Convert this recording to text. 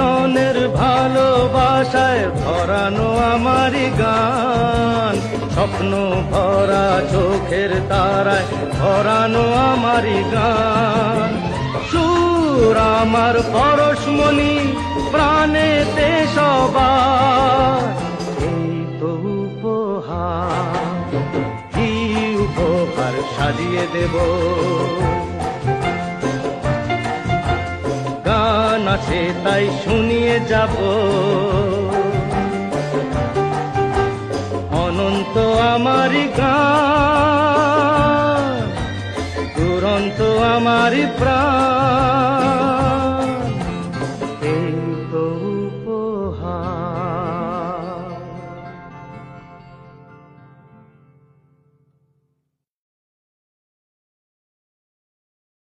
জনের ভালোবাসায় ভরানো আমারি গান, স্বপ্ন ভরা চোখের তারায় ভরানো আমারি গান। সুর আমার পরশমণি প্রাণেতে সবার, এই তো উপহার, কি উপহার সাজিয়ে দেব। গান আছে তাই শুনিয়ে যাব, অনন্ত আমারি গান, দুরন্ত আমারি প্রাণ।